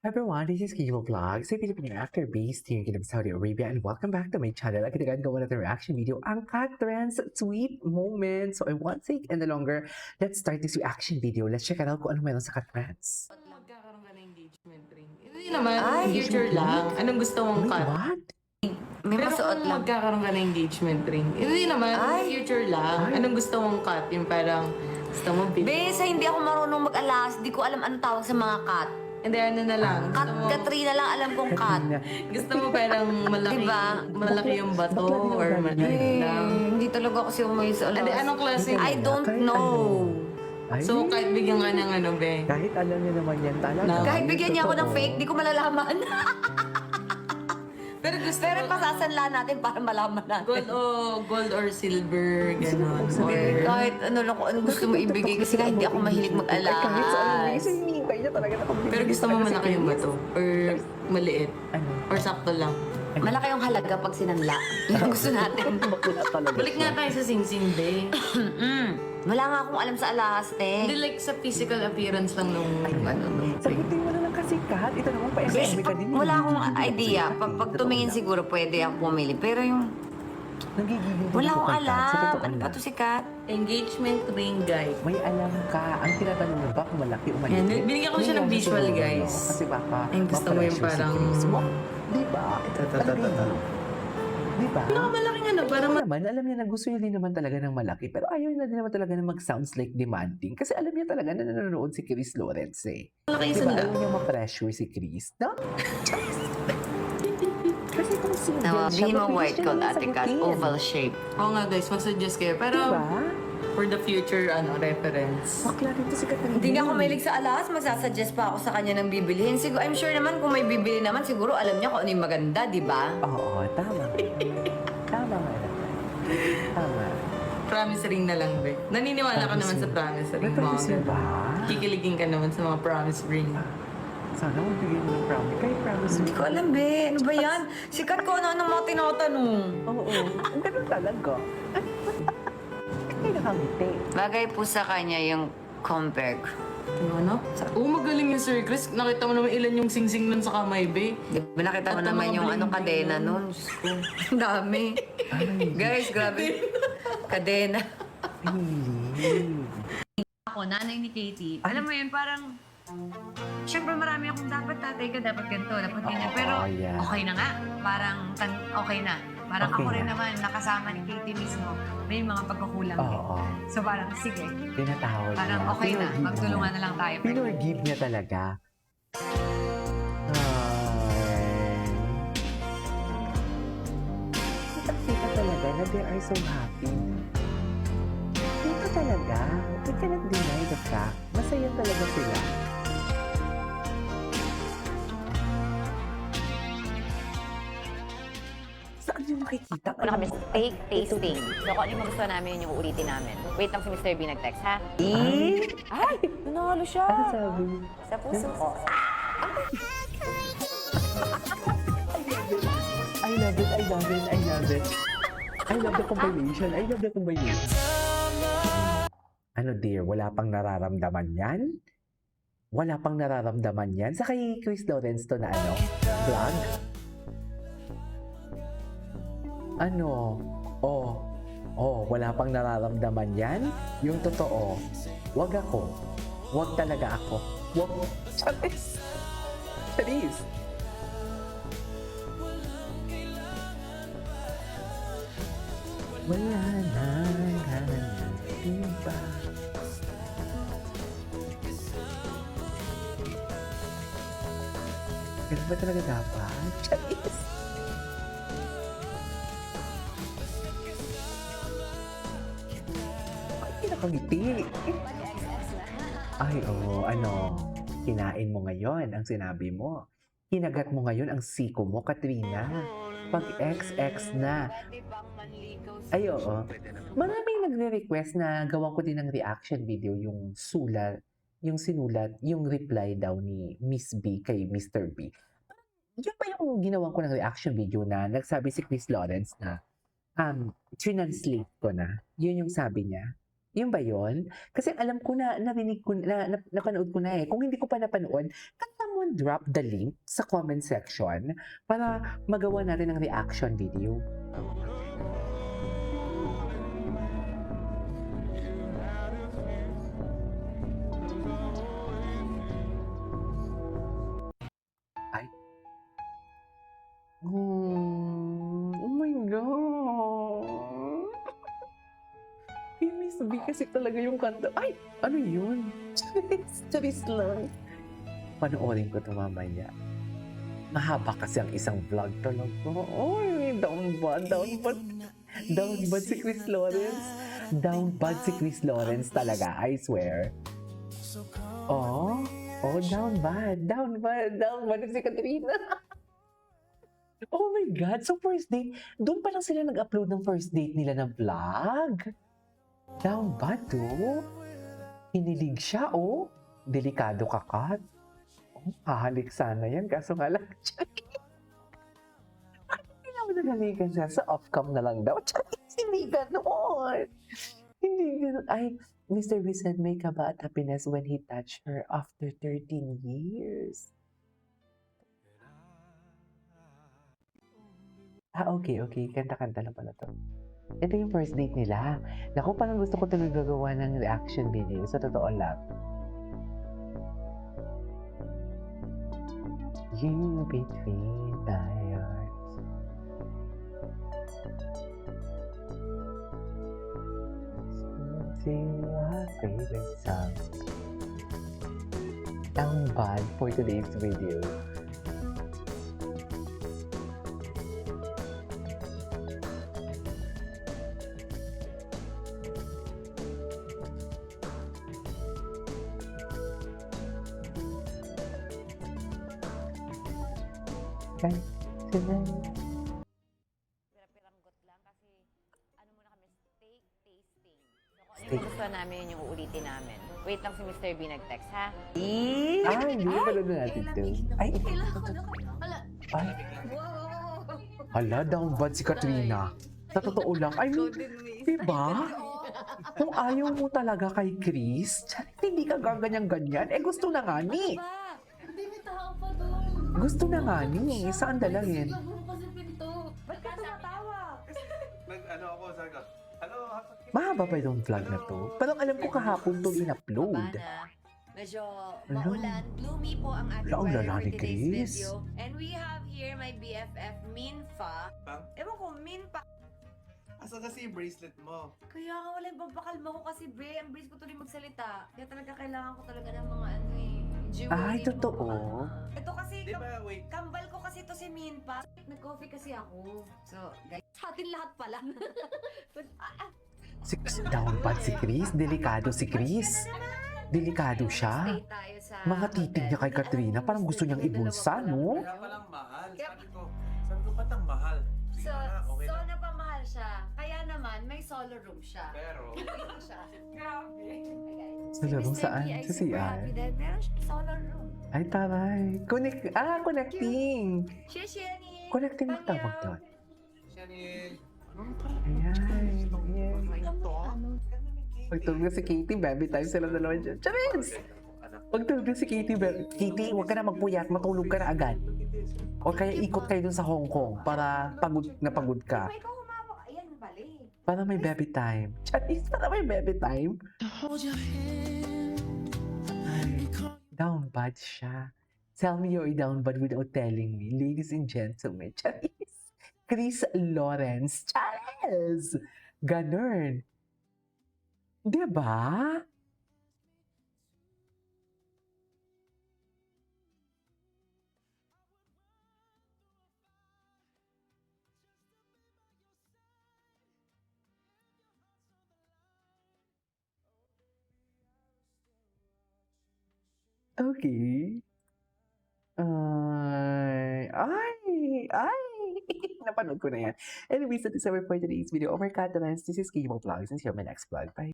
Everyone, this is Kilo Vlog, sa Filipino actor based here in Saudi Arabia, and welcome back to my channel. Agad gawa natin reaction video, ang cat trends sweet moments. So I won't take any longer. Let's start this reaction video. Let's check it out kung ano meron sa cat trends. Magkakaroon ka ng engagement ring. Hindi naman, Ay, future lang. Anong gusto mong Wait, cut? what? May Pero masuot kung lang. magkakaroon ka ng engagement ring, hindi naman, Ay. future lang. Anong gusto mong cut? Yung parang, gusto mo big. Besa, hindi ako marunong mag-alas. Di ko alam anong tawag sa mga cat. Hindi, ano na lang. Cat, Gusto mo, Katrina lang alam kong cat. gusto mo parang malaki, Diba? malaki yung bato or maliit lang. Hindi talaga kasi umay sa alas. Hindi, anong klase? I don't know. Ay, So, kahit bigyan ka ng ano, be. kahit alam niya naman yan talaga. Na- Kahit bigyan niya ako ng Totoo. fake, di ko malalaman. Pero gusto Pero mo, pasasanla natin para malaman natin. gold or silver, gano'n. Or, Kahit ano lang kung ano gusto mo ibigay kasi nga hindi ako mahilig Ay, kahit sa ano, mag-alas. hinihintay niya talaga na pambili. pero gusto mo malaki yung bato? Or maliit? Ano? Or sakto lang? Malaki yung halaga pag sinanla. Yun ang gusto natin. Bakla talaga. Balik nga tayo sa Sing-Sing Day. Wala nga akong alam sa alahas, Hindi te. like sa physical appearance lang nung ano. nung Sagutin mo na lang kasi kat. Ito naman pa Bes, SMB ka din. wala akong idea. Pag tumingin siguro pwede ako pumili. Pero yung Nagigigil wala din akong ako kay Kat, sa alam. totoo Ano ba lang. to si Kat? engagement ring guide. May alam ka. Ang tinatanong mo ba kung malaki o maliit? Yan, binigyan ko siya ng Hindi visual, siguro, guys. no? Kasi baka Ayun, gusto mo yung ma-pressure si parang- Chris mo. Di ba? Di ba? Malaking ano, para Ako naman, alam niya na gusto niya din naman talaga ng malaki. Pero ayaw niya din naman talaga na mag-sounds like demanding. Kasi alam niya talaga na nanonood si Chris Lawrence eh. malaki Di yung ba? sanda. Ayaw niya ma-pressure si Chris. No? Kasi kung single No, siya, bigyan mo mabilis white siya coat, naman Ate Kat. sagutin. Oval shape. Oo nga guys, mag-suggest kayo. Pero Di ba? for the future ano reference. Bakla rito si Catherine. Hindi nga ako mahilig sa alahas. Magsasuggest pa ako sa kanya ng bibilihin. Siguro, I'm sure naman kung may bibili naman, siguro alam niya kung ano yung maganda, di ba? Oo, tama. Tama nga naman. Tama. Promise ring na lang, be. Naniniwala ka naman sa promise ring. May promise mga yun ba? Kikiligin ka naman sa mga promise ring. Sana magbigay mo ng promise. Kahit promise mo. Hindi ko alam, be. Ano ba yan? Sikat ko ano mga tinatanong. Oo, ang ganun talaga. Kaya nakangiti. Bagay po sa kanya yung compare. Ano? Oo, magaling yung Sir Chris. Nakita mo naman ilan yung sing-sing nun sa kamay, be. Di ba nakita mo At naman mga yung bling-bling kadena nun. nun? Diyos ko. Ang dami. Guys, grabe. Kadena. Hilig. Ako, nanay ni Katie. Alam mo yun, parang, syempre marami akong dapat tatay ka, dapat ganito, dapat ganyan. Oo, Pero yeah. okay na nga. Parang okay na. Parang Okay ako rin na. naman, nakasama ni Katie mismo, may mga pagkakulang din. Oo. So parang, sige, Tinatawag parang niya. okay na. Pinorgive Magtulungan niya. na lang tayo. Pinorgive niya talaga. Kita talaga na they are so happy. Kita talaga. We cannot deny the fact. Masaya talaga sila. Saan yung makikita? Una kami steak tasting. So kung ano yung gusto namin, yun yung uulitin namin. Wait lang si Mr. B nag-text, ha? Ay! Nanalo siya! Ano sabi? Sa puso ko. I love it, I love it, I love it. I love the combination, I love the combination. Ano dear, wala pang nararamdaman yan? Wala pang nararamdaman yan? Sa kay Chris Lawrence to na ano? Vlog? Ano? Wala pang nararamdaman yan? Yung totoo, wag ako. Wag talaga ako. Wag. Charis! Charis! Wala na hanap iba. Ganun ba talaga dapat? Charis! Ay, pinakangiti. Ay, oo, ano, kinain mo ngayon ang sinabi mo. Kinagat mo ngayon ang siko mo, Katrina. Pag XX na. Ay, oo. Maraming nagre-request na gawan ko din ng reaction video yung sinulat, yung reply daw ni Miss B kay Mr. B. Yun pa yung ginawan ko ng reaction video na nagsabi si Chris Lawrence na translate ko na. Yun yung sabi niya. Yun ba yun? Kasi alam ko na, narinig ko na, napanood ko na eh. Kung hindi ko pa napanood, kanta mo naman drop the link sa comment section para magawa natin ang reaction video. Ay. Oh my God. Yung Miss B kasi talaga yung kanta. Ay! Ano yun? Charis lang. Panoorin ko ito mamaya. Mahaba kasi ang isang vlog talaga. Oy, down bad si Chris Lawrence. Down bad si Chris Lawrence talaga, I swear. Oh, down bad si Katrina. Oh my God, so first date, doon pa lang sila nag-upload ng first date nila na vlog. Down bad to. Hinilig siya, oh. Delikado ka, Kat. Oh, hahalik sana yan, kaso nga lang, hindi naman nalaligan siya sa off-cam na lang daw. Hindi ganon. Hindi ganon. Ay, Mr. B said may kaba at happiness when he touched her after 13 years. Okay. Kanta-kanta na pala to. Ito yung first date nila. Naku, parang gusto ko tuloy gagawa ng reaction video. Sa totoo lang. You between my arms. Sing our favorite song. Down bad for today's video. Okay. Pirang-piranggot lang kasi ano muna kami, steak tasting. So kung ano yung gusto namin, yun yung uulitin namin. Wait lang si Mr. B nag-text, ha? Ay, hindi pala na natin to. Ay, hala, down bad si Katrina. Sa totoo lang, I mean, diba? Kung ayaw mo talaga kay Chris, hindi ka gaganyan-ganyan. Gusto na nga ni. Hindi, may tao pa doon. Gusto na nga ni. Saan dalangin? Siguro kasi pinto. Ba't ka tumatawa? Nag-ano ako, sabi ko, hello, Mahaba pa yung vlog na to. Parang alam ko kahapon to in-upload. Medyo Ano? maulan, gloomy po ang ating Wala, ang weather lala for ni today's Chris. video. And we have here my BFF, Minfa. Bang? Ewan ko, Minfa. Asa kasi yung bracelet mo? Kaya nga wala yung pampakalma ko kasi, Bre, ang brace ko tuloy magsalita. Kaya talaga kailangan ko talaga ng mga ano jewelry. Ay, totoo? Ito kasi, Di ba, wait, kambal ko kasi to si Minfa. Nag-coffee kasi ako. So, guys, sa atin lahat pala. Down bad si Chris. Delikado si Chris. Delikado siya. Stay tayo sa Mga titig niya kay hotel. Katrina, parang gusto niyang ibulsa, no? kaya palang mahal. Kaya- Sabi ko, ba't ang mahal? Sige So, na, okay so na. napamahal siya. Kaya naman, may solo room siya. Pero, Siya. Grabe. Solo room saan? Sa CR? Meron siyang solo room. Ay, taray. Connecting. Siya siya ni... Connecting ang tawag doon. siya ni... Ayan. Ano? Pagtulog na si Katie, baby time sila dalawa dyan. Charis! Pagtulog na si Katie, Katie, huwag ka na magpuyat, matulog ka na agad. O kaya ikot kayo dun sa Hong Kong para pagod na pagod ka. Diba ikaw humawak? Ayan, bali. Para may baby time. Charis, para may baby time. Down bad siya. Tell me you're down bad without telling me. Ladies and gentlemen, Charis. Chris Lawrence. Charis! Ganun. Diba? Okay. Ay! Napanood ko na yan. Anyways, that is our for today's video. Oh my God, this is Cable Vlogs. And see you on my next vlog. Bye!